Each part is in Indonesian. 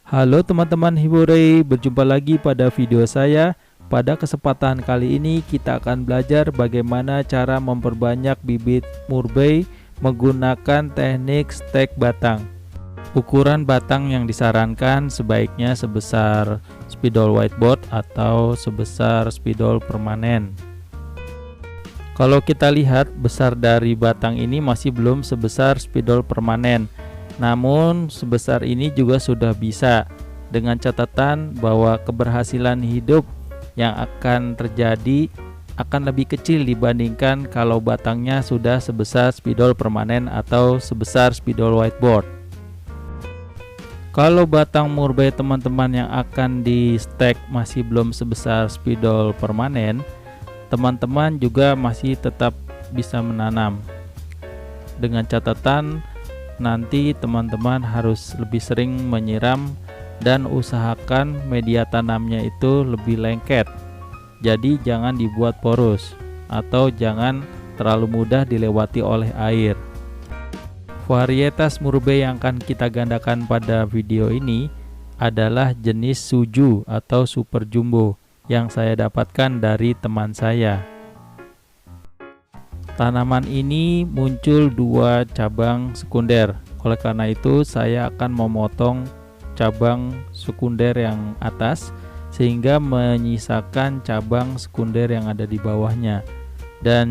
Halo teman-teman Hibore, berjumpa lagi pada video saya. Pada kesempatan kali ini kita akan belajar bagaimana cara memperbanyak bibit murbei menggunakan teknik stek batang. Ukuran batang yang disarankan sebaiknya sebesar spidol whiteboard atau sebesar spidol permanen. Kalau kita lihat, besar dari batang ini masih belum sebesar spidol permanen. Namun sebesar ini juga sudah bisa, dengan catatan bahwa keberhasilan hidup yang akan terjadi akan lebih kecil dibandingkan kalau batangnya sudah sebesar spidol permanen atau sebesar spidol whiteboard. Kalau batang murbei teman-teman yang akan di stek masih belum sebesar spidol permanen, teman-teman juga masih tetap bisa menanam. Dengan catatan nanti teman-teman harus lebih sering menyiram dan usahakan media tanamnya itu lebih lengket. Jadi jangan dibuat porus atau jangan terlalu mudah dilewati oleh air. Varietas murbei yang akan kita gandakan pada video ini adalah jenis Suju atau Super Jumbo yang saya dapatkan dari teman saya. Tanaman ini muncul dua cabang sekunder. Oleh karena itu saya akan memotong cabang sekunder yang atas sehingga menyisakan cabang sekunder yang ada di bawahnya. Dan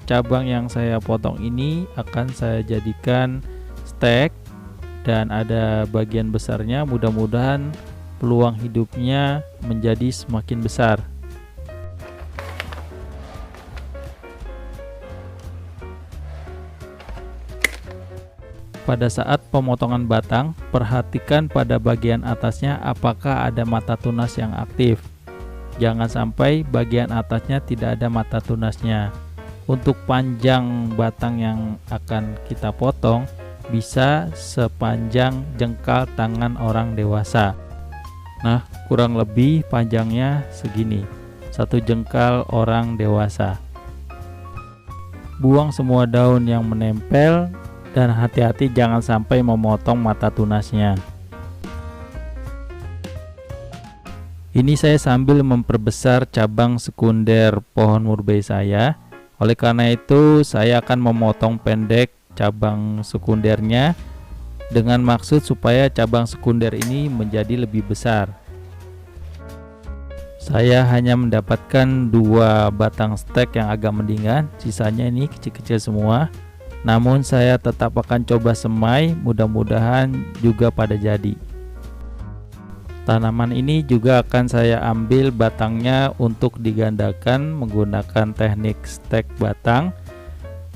cabang yang saya potong ini akan saya jadikan stek dan ada bagian besarnya. Mudah-mudahan peluang hidupnya menjadi semakin besar. Pada saat pemotongan batang, perhatikan pada bagian atasnya apakah ada mata tunas yang aktif. Jangan sampai bagian atasnya tidak ada mata tunasnya. Untuk panjang batang yang akan kita potong bisa sepanjang jengkal tangan orang dewasa. Nah, kurang lebih panjangnya segini, satu jengkal orang dewasa. Buang semua daun yang menempel dan hati-hati jangan sampai memotong mata tunasnya. Ini saya sambil memperbesar cabang sekunder pohon murbei saya. Oleh karena itu saya akan memotong pendek cabang sekundernya dengan maksud supaya cabang sekunder ini menjadi lebih besar. Saya hanya mendapatkan dua batang stek yang agak mendingan, sisanya ini kecil-kecil semua. Namun saya tetap akan coba semai, mudah-mudahan juga pada jadi. Tanaman ini juga akan saya ambil batangnya untuk digandakan menggunakan teknik stek batang.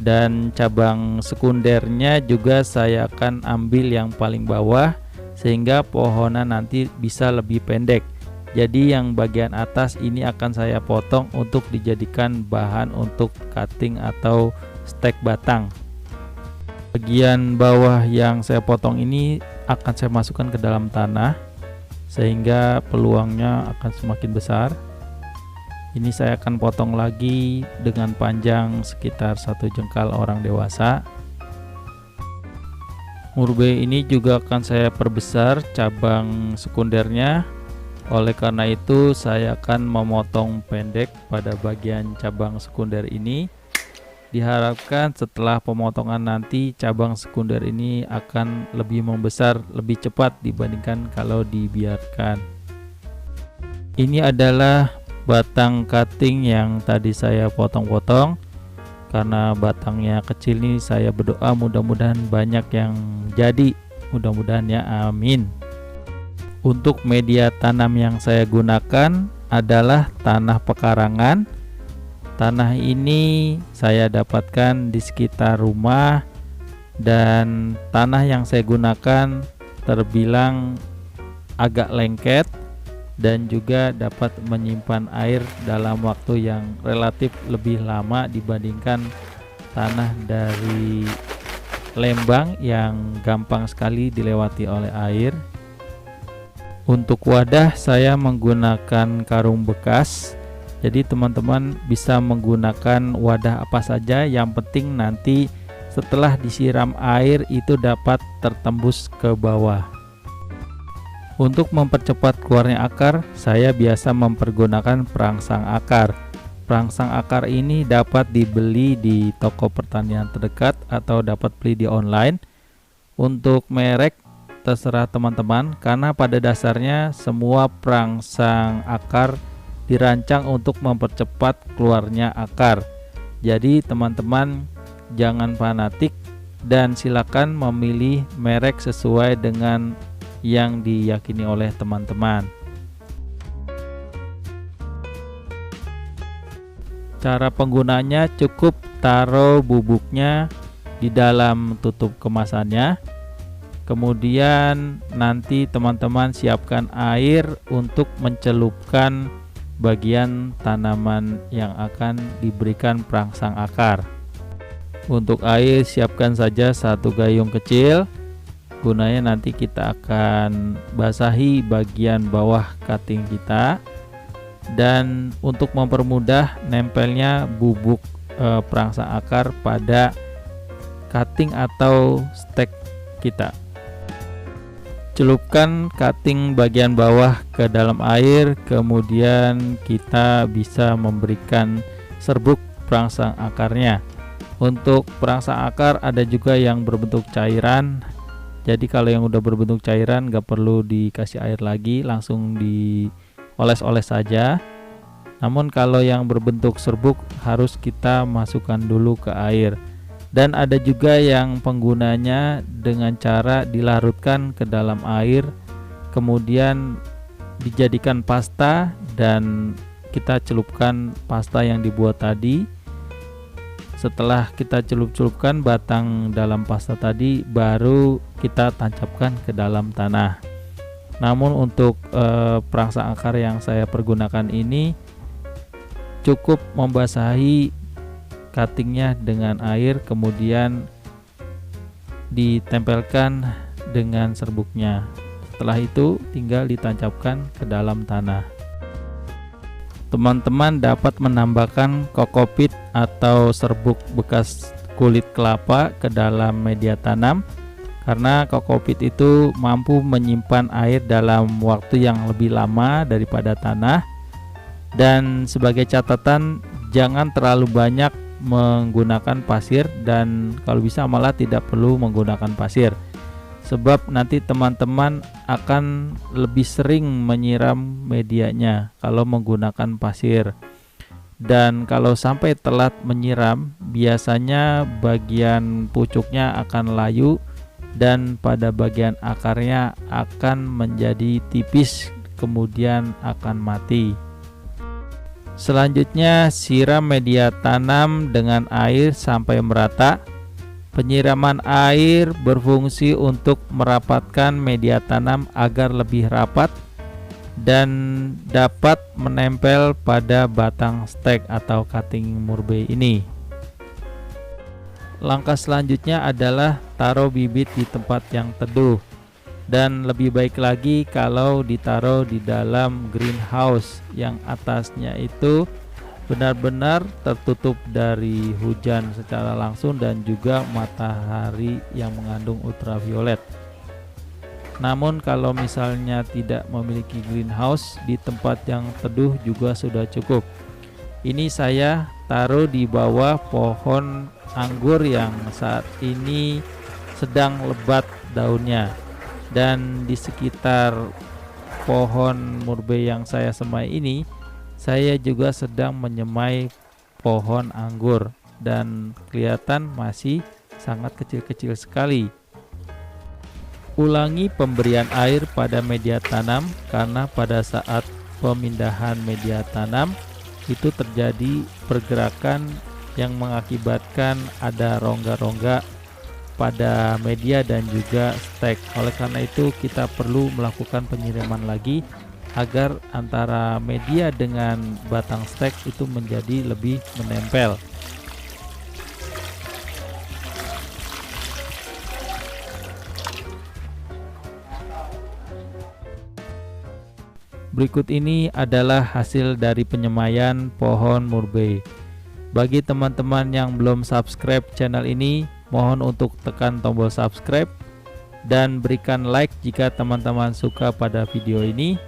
Dan cabang sekundernya juga saya akan ambil yang paling bawah sehingga pohonan nanti bisa lebih pendek. Jadi yang bagian atas ini akan saya potong untuk dijadikan bahan untuk cutting atau stek batang. Bagian bawah yang saya potong ini akan saya masukkan ke dalam tanah sehingga peluangnya akan semakin besar. Ini saya akan potong lagi dengan panjang sekitar satu jengkal orang dewasa. Murbei ini juga akan saya perbesar cabang sekundernya. Oleh karena itu saya akan memotong pendek pada bagian cabang sekunder ini. Diharapkan setelah pemotongan nanti cabang sekunder ini akan lebih membesar lebih cepat dibandingkan kalau dibiarkan. Ini adalah batang cutting yang tadi saya potong-potong. Karena batangnya kecil nih, saya berdoa mudah-mudahan banyak yang jadi, mudah-mudahan ya, amin. Untuk media tanam yang saya gunakan adalah tanah pekarangan. Tanah ini saya dapatkan di sekitar rumah dan tanah yang saya gunakan terbilang agak lengket dan juga dapat menyimpan air dalam waktu yang relatif lebih lama dibandingkan tanah dari Lembang yang gampang sekali dilewati oleh air. Untuk wadah saya menggunakan karung bekas. Jadi teman-teman bisa menggunakan wadah apa saja, yang penting nanti setelah disiram air itu dapat tertembus ke bawah. Untuk mempercepat keluarnya akar, saya biasa mempergunakan perangsang akar. Perangsang akar ini dapat dibeli di toko pertanian terdekat atau dapat beli di online. Untuk merek terserah teman-teman, karena pada dasarnya semua perangsang akar dirancang untuk mempercepat keluarnya akar. Jadi teman-teman jangan fanatik dan silakan memilih merek sesuai dengan yang diyakini oleh teman-teman. Cara penggunanya cukup taruh bubuknya di dalam tutup kemasannya. Kemudian nanti teman-teman siapkan air untuk mencelupkan bagian tanaman yang akan diberikan perangsang akar. Untuk air siapkan saja 1 gayung kecil. Gunanya nanti kita akan basahi bagian bawah cutting kita, dan untuk mempermudah nempelnya bubuk perangsang akar pada cutting atau stek kita. Celupkan cutting bagian bawah ke dalam air, kemudian kita bisa memberikan serbuk perangsang akarnya. Untuk perangsang akar ada juga yang berbentuk cairan. Jadi kalau yang udah berbentuk cairan gak perlu dikasih air lagi, langsung dioles-oles saja. Namun kalau yang berbentuk serbuk harus kita masukkan dulu ke air. Dan ada juga yang penggunanya dengan cara dilarutkan ke dalam air, kemudian dijadikan pasta dan kita celupkan pasta yang dibuat tadi. Setelah kita celup-celupkan batang dalam pasta tadi, baru kita tancapkan ke dalam tanah. Namun untuk perangsang akar yang saya pergunakan ini cukup membasahi cuttingnya dengan air, kemudian ditempelkan dengan serbuknya. Setelah itu tinggal ditancapkan ke dalam tanah. Teman-teman dapat menambahkan kokopit atau serbuk bekas kulit kelapa ke dalam media tanam, karena kokopit itu mampu menyimpan air dalam waktu yang lebih lama daripada tanah. Dan sebagai catatan, jangan terlalu banyak menggunakan pasir, dan kalau bisa malah tidak perlu menggunakan pasir, sebab nanti teman-teman akan lebih sering menyiram medianya kalau menggunakan pasir. Dan kalau sampai telat menyiram, biasanya bagian pucuknya akan layu dan pada bagian akarnya akan menjadi tipis, kemudian akan mati. Selanjutnya, siram media tanam dengan air sampai merata. Penyiraman air berfungsi untuk merapatkan media tanam agar lebih rapat dan dapat menempel pada batang stek atau cutting murbei ini. Langkah selanjutnya adalah taruh bibit di tempat yang teduh, dan lebih baik lagi kalau ditaruh di dalam greenhouse yang atasnya itu benar-benar tertutup dari hujan secara langsung dan juga matahari yang mengandung ultraviolet. Namun kalau misalnya tidak memiliki greenhouse, di tempat yang teduh juga sudah cukup. Ini saya taruh di bawah pohon anggur yang saat ini sedang lebat daunnya, dan di sekitar pohon murbei yang saya semai ini, saya juga sedang menyemai pohon anggur dan kelihatan masih sangat kecil-kecil sekali. Ulangi pemberian air pada media tanam, karena pada saat pemindahan media tanam itu terjadi pergerakan yang mengakibatkan ada rongga-rongga pada media dan juga stek. Oleh karena itu kita perlu melakukan penyiraman lagi agar antara media dengan batang stek itu menjadi lebih menempel. Berikut ini adalah hasil dari penyemaian pohon murbei. Bagi teman-teman yang belum subscribe channel ini, mohon untuk tekan tombol subscribe dan berikan like jika teman-teman suka pada video ini.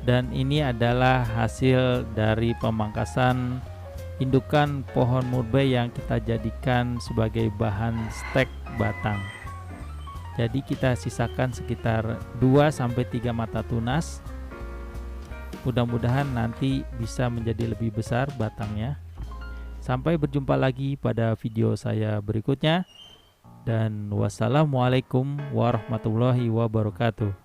Dan ini adalah hasil dari pemangkasan indukan pohon murbei yang kita jadikan sebagai bahan stek batang. Jadi kita sisakan sekitar 2-3 mata tunas. Mudah-mudahan nanti bisa menjadi lebih besar batangnya. Sampai berjumpa lagi pada video saya berikutnya. Dan wassalamualaikum warahmatullahi wabarakatuh.